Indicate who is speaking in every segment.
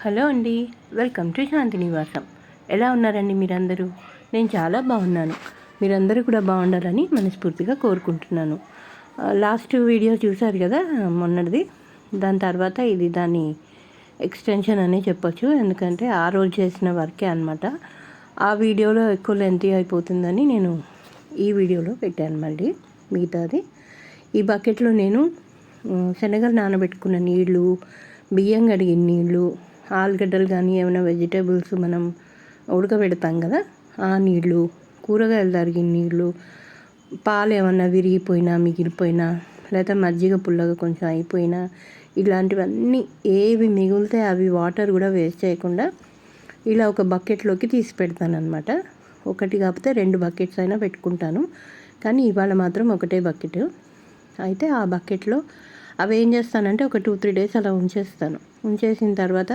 Speaker 1: Hello అండి, welcome to శాంతి నివాసం. ఎలా ఉన్నారండి మీరందరూ? నేను చాలా బాగున్నాను. మీరందరూ కూడా బాగుండాలని మనస్ఫూర్తిగా కోరుకుంటున్నాను. లాస్ట్ వీడియో చూశారు కదా మొన్నటిది. దాని తర్వాత ఇది దాని ఎక్స్టెన్షన్ అనే చెప్పొచ్చు. ఎందుకంటే ఆ రోజు చేసిన వర్కే అనమాట. ఆ వీడియోలో ఎక్కువ లెంత్ అయిపోతుందని నేను ఈ వీడియోలో పెట్టాను మళ్ళీ మిగతాది. ఈ బకెట్లో నేను శనగలు నానబెట్టుకున్న నీళ్ళు, బియ్యం కడిగిన నీళ్ళు, ఆలుగడ్డలు కానీ ఏమైనా వెజిటేబుల్స్ మనం ఉడకబెడతాం కదా ఆ నీళ్ళు, కూరగాయలు తరిగిన నీళ్ళు, పాలు ఏమన్నా విరిగిపోయినా మిగిలిపోయినా లేదా మజ్జిగ పుల్లగా కొంచెం అయిపోయినా ఇలాంటివన్నీ ఏవి మిగిలితే అవి వాటర్ కూడా వేస్ట్ చేయకుండా ఇలా ఒక బకెట్లోకి తీసి పెడతాను అనమాట. ఒకటి కాకపోతే 2 బకెట్స్ అయినా పెట్టుకుంటాను, కానీ ఇవాళ మాత్రం ఒకటే బకెట్. అయితే ఆ బకెట్లో అవి ఏం చేస్తానంటే ఒక 2-3 డేస్ అలా ఉంచేస్తాను. ఉంచేసిన తర్వాత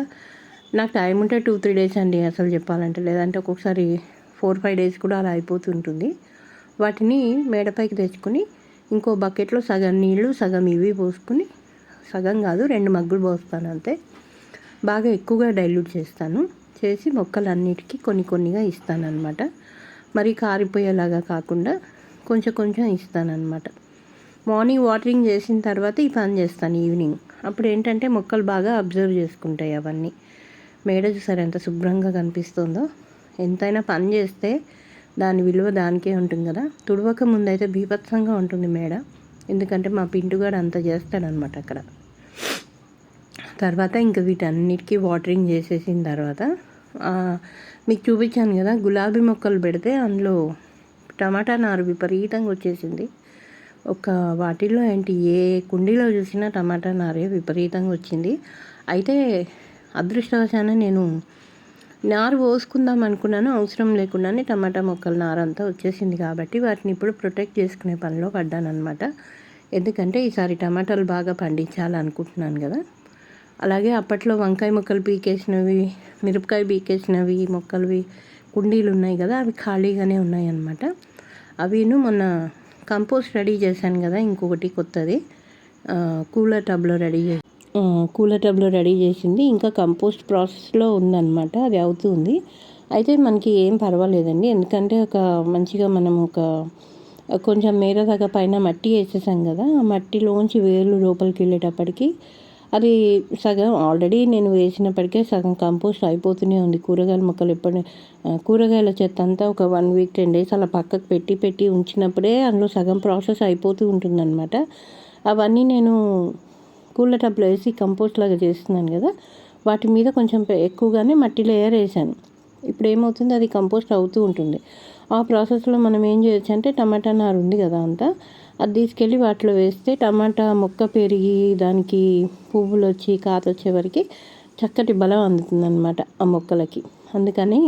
Speaker 1: నాకు టైం ఉంటే 2-3 డేస్ అండి అసలు చెప్పాలంటే. లేదంటే ఒక్కొక్కసారి 4-5 డేస్ కూడా అలా అయిపోతుంటుంది. వాటిని మేడపైకి తెచ్చుకొని ఇంకో బకెట్లో సగం నీళ్ళు సగం ఇవి పోసుకుని, సగం కాదు 2 మగ్గులు పోస్తాను అంతే. బాగా ఎక్కువగా డైల్యూట్ చేస్తాను. చేసి మొక్కలన్నిటికీ కొన్ని కొన్నిగా ఇస్తానన్నమాట. మరి కారిపోయేలాగా కాకుండా కొంచెం కొంచెం ఇస్తానన్నమాట. మార్నింగ్ వాటరింగ్ చేసిన తర్వాత ఈ పని చేస్తాను ఈవినింగ్. అప్పుడు ఏంటంటే మొక్కలు బాగా అబ్జర్వ్ చేసుకుంటాయి అవన్నీ. మేడ చూసారు ఎంత శుభ్రంగా కనిపిస్తుందో. ఎంతైనా పని చేస్తే దాని విలువ దానికే ఉంటుంది కదా. తుడవక ముందైతే బీభత్సంగా ఉంటుంది మేడ. ఎందుకంటే మా పింటుగాడు అంత చేస్తాడనమాట అక్కడ. తర్వాత ఇంకా వీటన్నిటికీ వాటరింగ్ చేసేసిన తర్వాత మీకు చూపించాను కదా గులాబీ మొక్కలు పెడితే అందులో టమాటా నారు విపరీతంగా వచ్చేసింది. ఒక వాటిల్లో ఏంటి ఏ కుండీలో చూసినా టమాటా నారే విపరీతంగా వచ్చింది. అయితే అదృష్టవశాన నేను నారు పోసుకుందాం అనుకున్నాను, అవసరం లేకుండానే టమాటా మొక్కల నారంతా వచ్చేసింది. కాబట్టి వాటిని ఇప్పుడు ప్రొటెక్ట్ చేసుకునే పనిలో పడ్డానమాట. ఎందుకంటే ఈసారి టమాటాలు బాగా పండించాలనుకుంటున్నాను కదా. అలాగే అప్పట్లో వంకాయ మొక్కలు పీకేసినవి, మిరపకాయ పీకేసినవి మొక్కలవి కుండీలు ఉన్నాయి కదా, అవి ఖాళీగానే ఉన్నాయి అన్నమాట. అవిను మొన్న కంపోస్ట్ రెడీ చేశాను కదా, ఇంకొకటి కొత్తది కూలర్ టబ్లో రెడీ చేసింది ఇంకా కంపోస్ట్ ప్రాసెస్లో ఉందన్నమాట. అది అవుతుంది. అయితే మనకి ఏం పర్వాలేదండి, ఎందుకంటే ఒక మంచిగా మనం కొంచెం మేర దాకా పైన మట్టి వేసేసాం కదా, ఆ మట్టిలోంచి వేర్లు లోపలికి వెళ్ళేటప్పటికి అది సగం ఆల్రెడీ నేను వేసినప్పటికే సగం కంపోస్ట్ అయిపోతూనే ఉంది. కూరగాయల చెత్త అంతా ఒక 1 వీక్ 10 డేస్ అలా పక్కకు పెట్టి ఉంచినప్పుడే అందులో సగం ప్రాసెస్ అయిపోతూ ఉంటుందన్నమాట. అవన్నీ నేను కూలర్ టబ్లో వేసి కంపోస్ట్ లాగా చేస్తున్నాను కదా, వాటి మీద కొంచెం ఎక్కువగానే మట్టి లేయర్ వేసాను. ఇప్పుడు ఏమవుతుంది, అది కంపోస్ట్ అవుతూ ఉంటుంది. ఆ ప్రాసెస్లో మనం ఏం చేయొచ్చు అంటే టమాటా నారు ఉంది కదా అంతా, అది తీసుకెళ్ళి వాటిలో వేస్తే టమాటా మొక్క పెరిగి దానికి పువ్వులు వచ్చి కాత వచ్చే వరకు చక్కటి బలం అందుతుందన్నమాట ఆ మొక్కలకి. అందుకని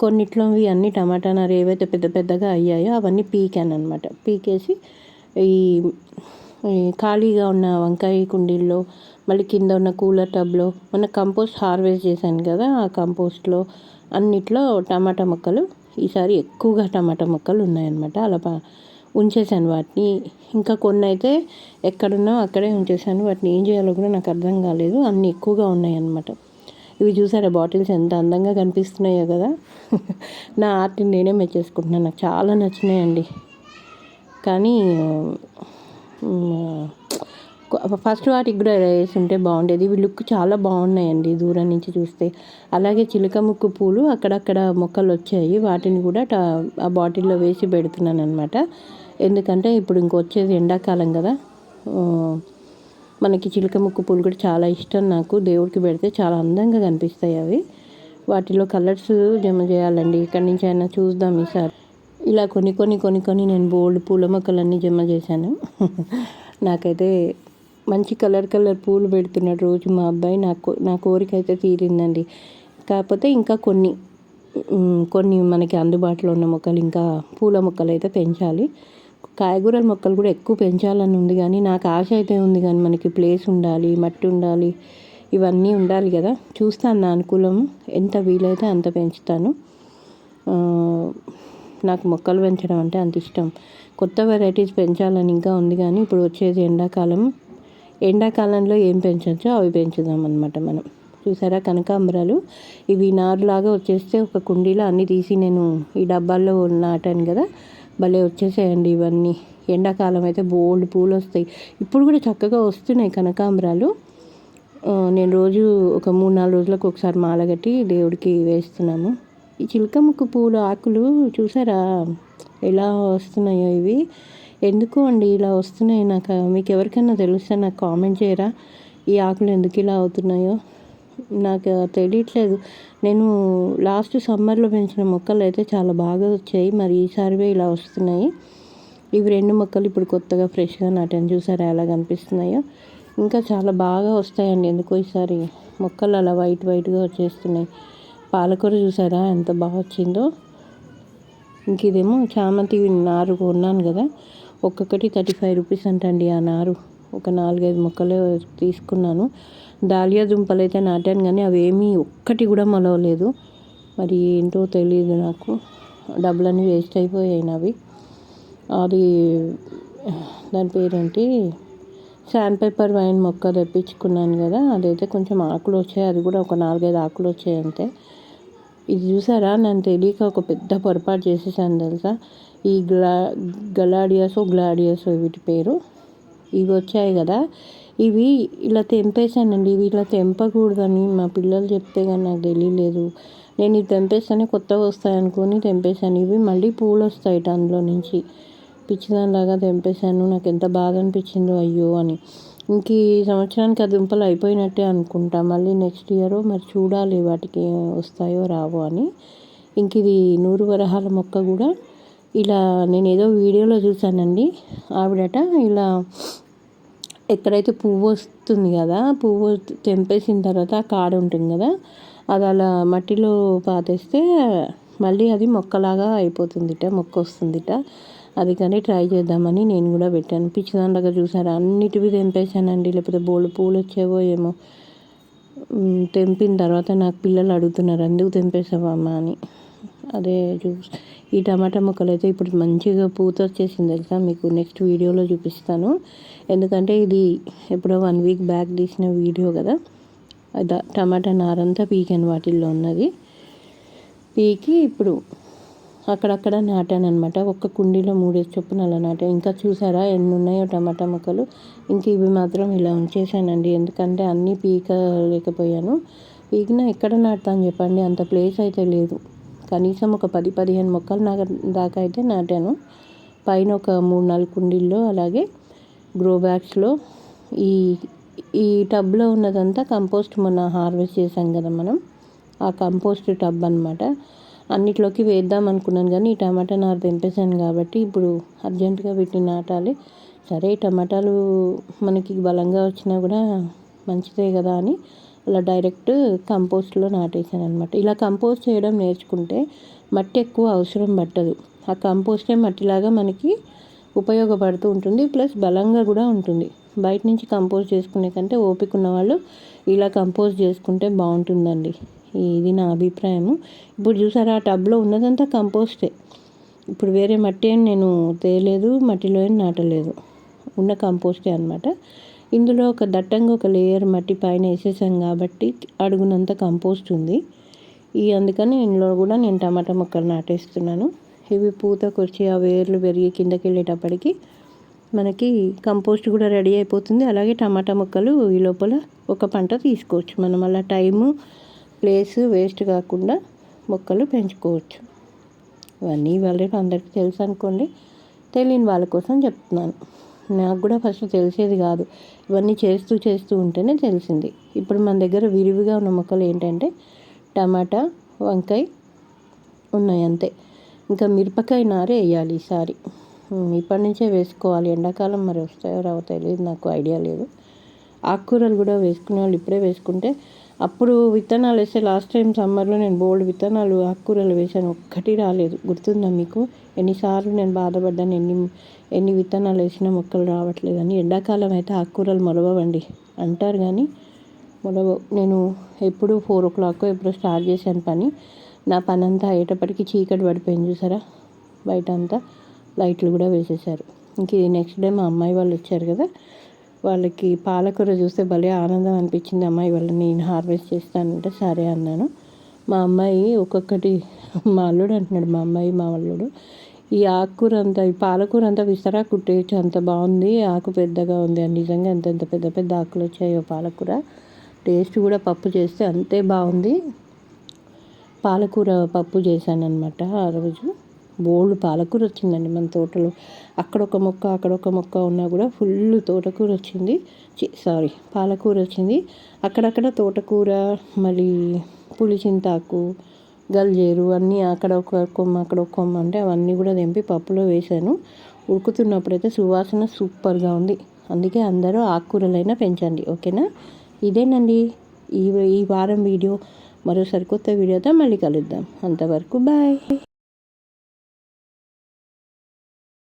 Speaker 1: కొన్నిట్లోవి అన్ని టమాటా నారు ఏవైతే పెద్ద పెద్దగా అయ్యాయో అవన్నీ పీకాను అనమాట. పీకేసి ఈ ఖాళీగా ఉన్న వంకాయ కుండీల్లో, మళ్ళీ కింద ఉన్న కూలర్ టబ్లో మొన్న కంపోస్ట్ హార్వెస్ట్ చేశాను కదా, ఆ కంపోస్ట్లో అన్నిట్లో టమాటా మొక్కలు, ఈసారి ఎక్కువగా టమాటా మొక్కలు ఉన్నాయన్నమాట. అలా ఉంచేసాను వాటిని. ఇంకా కొన్ని అయితే ఎక్కడున్నా అక్కడే ఉంచేసాను. వాటిని ఏం చేయాలో కూడా నాకు అర్థం కాలేదు, అన్నీ ఎక్కువగా ఉన్నాయన్నమాట. ఇవి చూసారా బాటిల్స్ ఎంత అందంగా కనిపిస్తున్నాయో కదా. నా ఆర్ట్ని నేనే మెచ్చేసుకుంటున్నాను. నాకు చాలా నచ్చినాయండి. కానీ ఫస్ట్ వాటికి కూడా వేసి ఉంటే బాగుండేది. ఇవి లుక్ చాలా బాగున్నాయండి దూరం నుంచి చూస్తే. అలాగే చిలక ముక్కు పూలు అక్కడక్కడ మొక్కలు వచ్చాయి, వాటిని కూడా ఆ బాటిల్లో వేసి పెడుతున్నాను అనమాట. ఎందుకంటే ఇప్పుడు ఇంకొచ్చేది ఎండాకాలం కదా, మనకి చిలక ముక్కు పూలు కూడా చాలా ఇష్టం నాకు. దేవుడికి పెడితే చాలా అందంగా కనిపిస్తాయి అవి. వాటిలో కలర్స్ జమ చేయాలండి, ఇక్కడి నుంచి అయినా చూద్దాం ఈసారి. ఇలా కొన్ని నేను బోల్డ్ పూల మొక్కలన్నీ జమ చేశాను. నాకైతే మంచి కలర్ పూలు పెడుతున్నాడు రోజు మా అబ్బాయి. నా కోరిక అయితే తీరిందండి. కాకపోతే ఇంకా కొన్ని మనకి అందుబాటులో ఉన్న మొక్కలు, ఇంకా పూల మొక్కలు అయితే పెంచాలి. కాయగూరల మొక్కలు కూడా ఎక్కువ పెంచాలని ఉంది, కానీ నాకు ఆశ అయితే ఉంది, కానీ మనకి ప్లేస్ ఉండాలి, మట్టి ఉండాలి, ఇవన్నీ ఉండాలి కదా. చూస్తాను నా అనుకూలం, ఎంత వీలైతే అంత పెంచుతాను. నాకు మొక్కలు పెంచడం అంటే అంత ఇష్టం. కొత్త వెరైటీస్ పెంచాలని ఇంకా ఉంది, కానీ ఇప్పుడు వచ్చేది ఎండాకాలంలో ఏం పెంచవచ్చో అవి పెంచుదాం అన్నమాట మనం. చూసారా కనకాంబరాలు. ఇవి నారులాగా వచ్చేస్తే ఒక కుండీలో అన్నీ తీసి నేను ఈ డబ్బాల్లో నాటాను కదా, భలే వచ్చేసాయండి ఇవన్నీ. ఎండాకాలం అయితే బోల్డ్ పూలు వస్తాయి. ఇప్పుడు కూడా చక్కగా వస్తున్నాయి కనకాంబరాలు. నేను రోజు ఒక 3-4 రోజులకు ఒకసారి మాల కట్టి దేవుడికి వేస్తున్నాము. ఈ చిలక ముక్కు పూలు ఆకులు చూసారా ఎలా వస్తున్నాయో ఇవి. ఎందుకు అండి ఇలా వస్తున్నాయి? నాకు మీకు ఎవరికైనా తెలిస్తే నాకు కామెంట్ చేయరా, ఈ ఆకులు ఎందుకు ఇలా అవుతున్నాయో నాకు తెలియట్లేదు. నేను లాస్ట్ సమ్మర్లో పెంచిన మొక్కలు అయితే చాలా బాగా వచ్చాయి, మరి ఈసారివే ఇలా వస్తున్నాయి. ఇవి 2 మొక్కలు ఇప్పుడు కొత్తగా ఫ్రెష్గా నాటాను, చూసారా ఎలా కనిపిస్తున్నాయో. ఇంకా చాలా బాగా వస్తాయండి ఎందుకో ఈసారి మొక్కలు అలా వైట్గా వచ్చేస్తున్నాయి. పాలకూర చూసారా ఎంత బాగా వచ్చిందో. ఇంక ఇదేమో చామంతి నారు కొన్నాను కదా, ఒక్కొక్కటి 35 రూపీస్ అంటండి ఆ నారు. ఒక 4-5 మొక్కలు తీసుకున్నాను. దాలియా దుంపలు అయితే నాటాను కానీ అవి ఏమీ ఒక్కటి కూడా మొలవలేదు. మరి ఏంటో తెలియదు నాకు, డబ్బులన్నీ వేస్ట్ అయిపోయాయి నావి. అది దాని పేరేంటి, శాండ్ పేపర్ వైన్ మొక్క తెప్పించుకున్నాను కదా, అదైతే కొంచెం ఆకులు వచ్చాయి. అది కూడా ఒక 4-5 ఆకులు వచ్చాయి అంతే. ఇది చూసారా నన్ను తెలియక ఒక పెద్ద పొరపాటు చేసేసాను తెలుసా. ఈ గ్లాడియసో వీటి పేరు. ఇవి వచ్చాయి కదా, ఇవి ఇలా తెంపేశానండి. ఇవి ఇలా తెంపకూడదని మా పిల్లలు చెప్తే కానీ నాకు తెలియలేదు. నేను ఇవి తెంపేస్తానే కొత్తగా వస్తాయి అనుకుని తెంపేశాను. ఇవి మళ్ళీ పూలు వస్తాయి అందులో నుంచి. పిచ్చిదానిలాగా తెంపేశాను. నాకు ఎంత బాధ అనిపించిందో అయ్యో అని. ఇంక ఈ సంవత్సరానికి ఆ దుంపలు అయిపోయినట్టే అనుకుంటా. మళ్ళీ నెక్స్ట్ ఇయర్ మరి చూడాలి వాటికి వస్తాయో రావో అని. ఇంక ఇది 100 వరహాల మొక్క కూడా ఇలా నేను ఏదో వీడియోలో చూసానండి. ఆవిడట ఇలా ఎక్కడైతే పువ్వు వస్తుంది కదా, పువ్వు తెంపేసిన తర్వాత ఆ కాడ ఉంటుంది కదా, అది అలా మట్టిలో పాతేస్తే మళ్ళీ అది మొక్కలాగా అయిపోతుందిట, మొక్క వస్తుందిట. అది కానీ ట్రై చేద్దామని నేను కూడా పెట్టాను. పిచ్చిదానిలాగా చూసారా అన్నిటివి తెంపేశానండి, లేకపోతే బోల్డ్ పూలు వచ్చేవో ఏమో. తెంపిన తర్వాత నాకు పిల్లలు అడుగుతున్నారు ఎందుకు తెంపేసావమ్మా అని. అదే ఈ టమాటా మొక్కలు అయితే ఇప్పుడు మంచిగా పూత వచ్చేసింది తెలుసా. మీకు నెక్స్ట్ వీడియోలో చూపిస్తాను, ఎందుకంటే ఇది ఎప్పుడో 1 వీక్ బ్యాక్ తీసిన వీడియో కదా. అది టమాటా నారంతా పీకాను వాటిల్లో ఉన్నది. పీకి ఇప్పుడు అక్కడక్కడ నాటాను అనమాట. ఒక్క కుండీలో 3 చొప్పున అలా నాటాను. ఇంకా చూసారా ఎన్ని ఉన్నాయో టమాటా మొక్కలు. ఇంక ఇవి మాత్రం ఇలా ఉంచేసానండి, ఎందుకంటే అన్నీ పీకలేకపోయాను. పీకినా ఎక్కడ నాటుతాను చెప్పండి, అంత ప్లేస్ అయితే లేదు. కనీసం ఒక 10-15 మొక్కలు దాకా అయితే నాటాను. పైన ఒక 3-4 కుండీల్లో, అలాగే గ్రో బ్యాగ్స్లో. ఈ టబ్లో ఉన్నదంతా కంపోస్ట్ మొన్న హార్వెస్ట్ చేసాం కదా మనం, ఆ కంపోస్ట్ టబ్ అనమాట. అన్నిట్లోకి వేద్దాం అనుకున్నాను కానీ ఈ టమాటా నారు తెంపేశాను కాబట్టి ఇప్పుడు అర్జెంటుగా వీటిని నాటాలి. సరే టమాటాలు మనకి బలంగా వచ్చినా కూడా మంచిదే కదా అని అలా డైరెక్ట్ కంపోస్ట్లో నాటేసాను అనమాట. ఇలా కంపోస్ట్ చేయడం నేర్చుకుంటే మట్టి ఎక్కువ అవసరం పట్టదు. ఆ కంపోస్టే మట్టిలాగా మనకి ఉపయోగపడుతూ ఉంటుంది, ప్లస్ బలంగా కూడా ఉంటుంది. బయట నుంచి కంపోస్ట్ చేసుకునే కంటే ఓపిక ఉన్న వాళ్ళు ఇలా కంపోస్ట్ చేసుకుంటే బాగుంటుందండి. ఇది నా అభిప్రాయము. ఇప్పుడు చూసారా ఆ టబ్లో ఉన్నదంతా కంపోస్టే. ఇప్పుడు వేరే మట్టి అని నేను తేలేదు, మట్టిలో నాటలేదు, ఉన్న కంపోస్టే అనమాట. ఇందులో ఒక దట్టంగా ఒక లేయర్ మట్టి పైన వేసేసాం కాబట్టి అడుగునంత కంపోస్ట్ ఉంది. అందుకని ఇందులో కూడా నేను టమాటా మొక్కలు నాటేస్తున్నాను. ఇవి పూతకు వచ్చి ఆ వేర్లు పెరిగి కిందకి వెళ్ళేటప్పటికి మనకి కంపోస్ట్ కూడా రెడీ అయిపోతుంది. అలాగే టమాటా మొక్కలు ఈ లోపల ఒక పంట తీసుకోవచ్చు మనం. అలా టైము ప్లేస్ వేస్ట్ కాకుండా మొక్కలు పెంచుకోవచ్చు. ఇవన్నీ వాళ్ళే అందరికీ తెలుసు అనుకోండి, తెలియని వాళ్ళ కోసం చెప్తున్నాను. నాకు కూడా ఫస్ట్ తెలిసేది కాదు, ఇవన్నీ చేస్తూ ఉంటేనే తెలిసింది. ఇప్పుడు మన దగ్గర విరివిగా ఉన్న మొక్కలు ఏంటంటే టమాటా, వంకాయ ఉన్నాయి అంతే. ఇంకా మిరపకాయ నారే వేయాలి ఈసారి, ఇప్పటి నుంచే వేసుకోవాలి. ఎండాకాలం మరి వస్తాయో రావో తెలియదు, నాకు ఐడియా లేదు. ఆకుకూరలు కూడా వేసుకునే వాళ్ళు ఇప్పుడే వేసుకుంటే, అప్పుడు విత్తనాలు వేస్తే లాస్ట్ టైం సమ్మర్లో నేను బోల్డ్ విత్తనాలు ఆకుకూరలు వేసాను, ఒక్కటి రాలేదు. గుర్తుందా మీకు? ఎన్నిసార్లు నేను బాధపడ్డాను, ఎన్ని విత్తనాలు వేసినా మొక్కలు రావట్లేదని. ఎండాకాలం అయితే ఆకుకూరలు మొలవండి అంటారు కానీ మొలవు. నేను ఎప్పుడు 4 o'clock ఎప్పుడు స్టార్ట్ చేశాను పని. నా పని అంతా అయ్యేటప్పటికి చీకటి పడిపోయింది చూసారా. బయట అంతా లైట్లు కూడా వేసేసారు. ఇంక నెక్స్ట్ డే మా అమ్మాయి వాళ్ళు వచ్చారు కదా, వాళ్ళకి పాలకూర చూస్తే భలే ఆనందం అనిపించింది. అమ్మాయి వాళ్ళని నేను హార్వెస్ట్ చేస్తానంటే సరే అన్నాను. మా అమ్మాయి ఒక్కొక్కటి మా అల్లుడు అంటున్నాడు, మా అమ్మాయి మా అల్లుడు ఈ ఆకుకూర అంతా ఈ పాలకూర అంతా విస్తరా కుట్టేయచ్చు, అంత బాగుంది, ఆకు పెద్దగా ఉంది అని. నిజంగా ఎంత పెద్ద పెద్ద ఆకులు వచ్చాయో పాలకూర. టేస్ట్ కూడా పప్పు చేస్తే అంతే బాగుంది. పాలకూర పప్పు చేశాను అనమాట ఆ రోజు. బోల్డ్ పాలకూర వచ్చిందండి మన తోటలో. అక్కడొక మొక్క ఉన్నా కూడా ఫుల్ తోటకూర వచ్చింది. పాలకూర వచ్చింది. అక్కడక్కడ తోటకూర, మళ్ళీ పులిచింతాకు, గల్జేరు అన్నీ అక్కడ ఒక కొమ్మ అంటే అవన్నీ కూడా తెంపి పప్పులో వేశాను. ఉడుకుతున్నప్పుడైతే సువాసన సూపర్గా ఉంది. అందుకే అందరూ ఆకుకూరలైనా పెంచండి, ఓకేనా? ఇదేనండి ఈ వారం వీడియో. మరో సరికొత్త వీడియోతో మళ్ళీ కలుద్దాం. అంతవరకు బాయ్.